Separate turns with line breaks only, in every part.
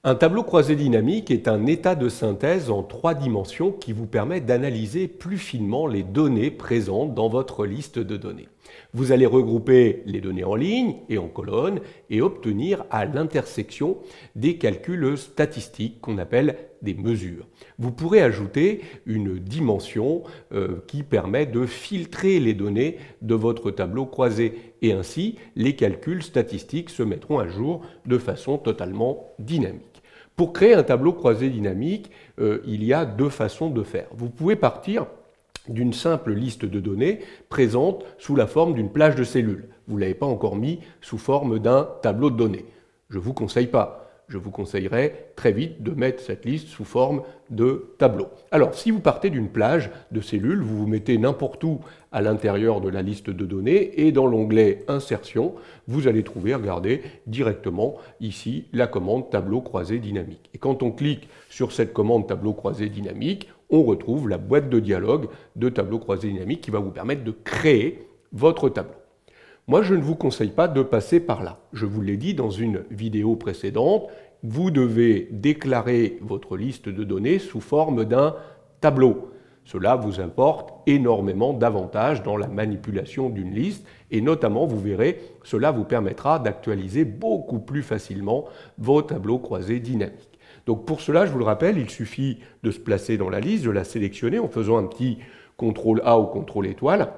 Un tableau croisé dynamique est un état de synthèse en 3 dimensions qui vous permet d'analyser plus finement les données présentes dans votre liste de données. Vous allez regrouper les données en ligne et en colonne et obtenir à l'intersection des calculs statistiques qu'on appelle des mesures. Vous pourrez ajouter une dimension qui permet de filtrer les données de votre tableau croisé et ainsi les calculs statistiques se mettront à jour de façon totalement dynamique. Pour créer un tableau croisé dynamique, il y a 2 façons de faire. Vous pouvez partir d'une simple liste de données présente sous la forme d'une plage de cellules. Vous ne l'avez pas encore mis sous forme d'un tableau de données. Je ne vous conseille pas. Je vous conseillerais très vite de mettre cette liste sous forme de tableau. Alors, si vous partez d'une plage de cellules, vous vous mettez n'importe où à l'intérieur de la liste de données et dans l'onglet Insertion, vous allez trouver, regardez, directement ici la commande tableau croisé dynamique. Et quand on clique sur cette commande tableau croisé dynamique, on retrouve la boîte de dialogue de tableau croisé dynamique qui va vous permettre de créer votre tableau. Moi, je ne vous conseille pas de passer par là. Je vous l'ai dit dans une vidéo précédente, vous devez déclarer votre liste de données sous forme d'un tableau. Cela vous apporte énormément d'avantages dans la manipulation d'une liste et notamment, vous verrez, cela vous permettra d'actualiser beaucoup plus facilement vos tableaux croisés dynamiques. Donc pour cela, je vous le rappelle, il suffit de se placer dans la liste, de la sélectionner en faisant un petit CTRL A ou CTRL étoile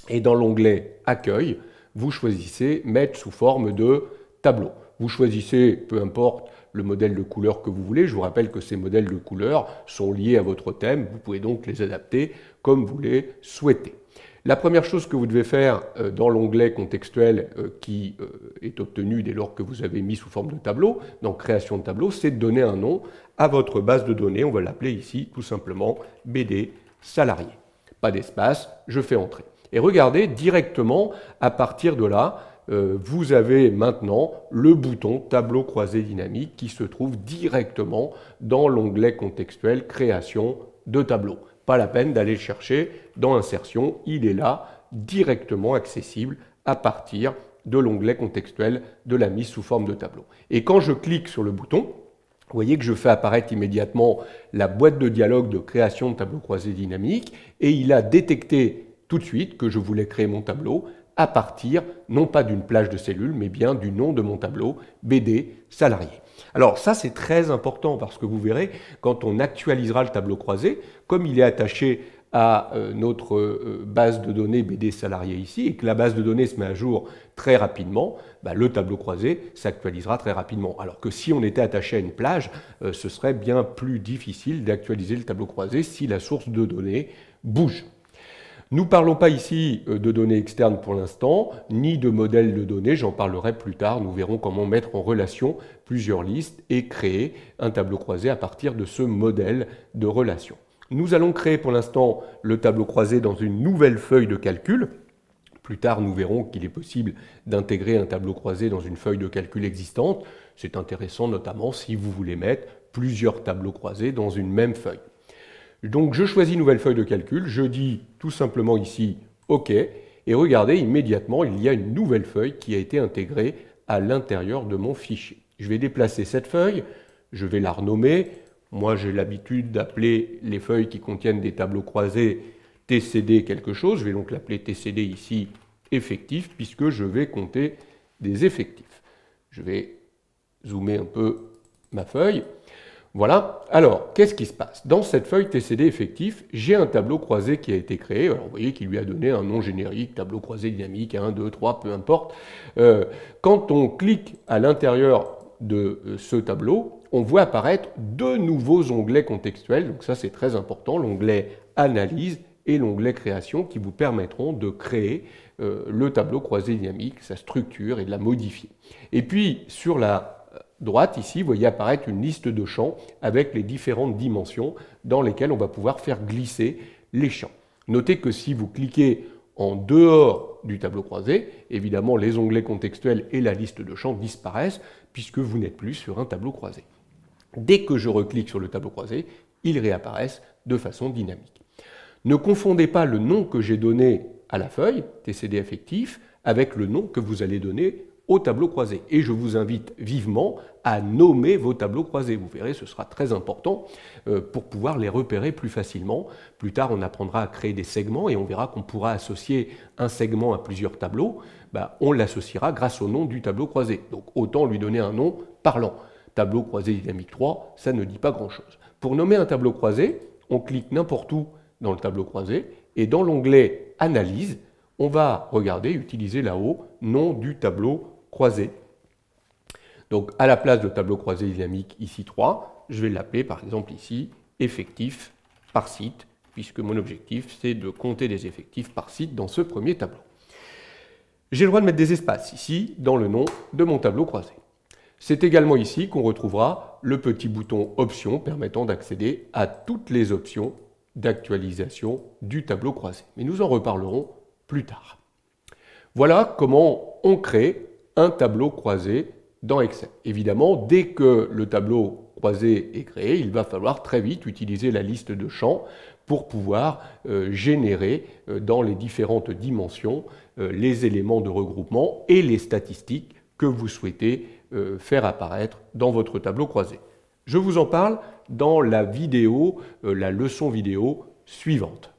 et dans l'onglet Accueil, vous choisissez mettre sous forme de tableau. Vous choisissez, peu importe le modèle de couleur que vous voulez. Je vous rappelle que ces modèles de couleurs sont liés à votre thème. Vous pouvez donc les adapter comme vous les souhaitez. La première chose que vous devez faire dans l'onglet contextuel qui est obtenu dès lors que vous avez mis sous forme de tableau, dans création de tableau, c'est de donner un nom à votre base de données. On va l'appeler ici tout simplement BD salarié. Pas d'espace, je fais entrer. Et regardez, directement, à partir de là, vous avez maintenant le bouton tableau croisé dynamique qui se trouve directement dans l'onglet contextuel création de tableau. Pas la peine d'aller le chercher dans insertion, il est là, directement accessible à partir de l'onglet contextuel de la mise sous forme de tableau. Et quand je clique sur le bouton, vous voyez que je fais apparaître immédiatement la boîte de dialogue de création de tableau croisé dynamique et il a détecté tout de suite que je voulais créer mon tableau à partir, non pas d'une plage de cellules, mais bien du nom de mon tableau, BD salarié. Alors ça, c'est très important parce que vous verrez, quand on actualisera le tableau croisé, comme il est attaché à notre base de données BD salarié ici, et que la base de données se met à jour très rapidement, le tableau croisé s'actualisera très rapidement. Alors que si on était attaché à une plage, ce serait bien plus difficile d'actualiser le tableau croisé si la source de données bouge. Nous ne parlons pas ici de données externes pour l'instant, ni de modèles de données, j'en parlerai plus tard. Nous verrons comment mettre en relation plusieurs listes et créer un tableau croisé à partir de ce modèle de relation. Nous allons créer pour l'instant le tableau croisé dans une nouvelle feuille de calcul. Plus tard, nous verrons qu'il est possible d'intégrer un tableau croisé dans une feuille de calcul existante. C'est intéressant notamment si vous voulez mettre plusieurs tableaux croisés dans une même feuille. Donc je choisis nouvelle feuille de calcul, je dis tout simplement ici OK, et regardez immédiatement il y a une nouvelle feuille qui a été intégrée à l'intérieur de mon fichier. Je vais déplacer cette feuille, je vais la renommer. Moi j'ai l'habitude d'appeler les feuilles qui contiennent des tableaux croisés TCD quelque chose, je vais donc l'appeler TCD ici effectif puisque je vais compter des effectifs. Je vais zoomer un peu ma feuille. Voilà, alors qu'est-ce qui se passe? Dans cette feuille TCD effectif, j'ai un tableau croisé qui a été créé. Alors vous voyez qu'il lui a donné un nom générique, tableau croisé dynamique, 1, 2, 3, peu importe. Quand on clique à l'intérieur de ce tableau, on voit apparaître 2 nouveaux onglets contextuels. Donc ça c'est très important, l'onglet Analyse et l'onglet Création qui vous permettront de créer le tableau croisé dynamique, sa structure et de la modifier. Et puis sur la droite, ici, vous voyez apparaître une liste de champs avec les différentes dimensions dans lesquelles on va pouvoir faire glisser les champs. Notez que si vous cliquez en dehors du tableau croisé, évidemment les onglets contextuels et la liste de champs disparaissent puisque vous n'êtes plus sur un tableau croisé. Dès que je reclique sur le tableau croisé, ils réapparaissent de façon dynamique. Ne confondez pas le nom que j'ai donné à la feuille, TCD effectif, avec le nom que vous allez donner au tableau croisé. Et je vous invite vivement à nommer vos tableaux croisés. Vous verrez, ce sera très important pour pouvoir les repérer plus facilement. Plus tard, on apprendra à créer des segments et on verra qu'on pourra associer un segment à plusieurs tableaux. On l'associera grâce au nom du tableau croisé. Donc autant lui donner un nom parlant. Tableau croisé dynamique 3, ça ne dit pas grand-chose. Pour nommer un tableau croisé, on clique n'importe où dans le tableau croisé et dans l'onglet « Analyse », on va regarder, utiliser là-haut, nom du tableau croisé. Donc à la place de tableau croisé dynamique ici 3, je vais l'appeler par exemple ici effectif par site, puisque mon objectif c'est de compter les effectifs par site dans ce premier tableau. J'ai le droit de mettre des espaces ici dans le nom de mon tableau croisé. C'est également ici qu'on retrouvera le petit bouton Options permettant d'accéder à toutes les options d'actualisation du tableau croisé. Mais nous en reparlerons plus tard. Voilà comment on crée un tableau croisé dans Excel. Évidemment, dès que le tableau croisé est créé, il va falloir très vite utiliser la liste de champs pour pouvoir générer dans les différentes dimensions les éléments de regroupement et les statistiques que vous souhaitez faire apparaître dans votre tableau croisé. Je vous en parle dans la vidéo, la leçon vidéo suivante.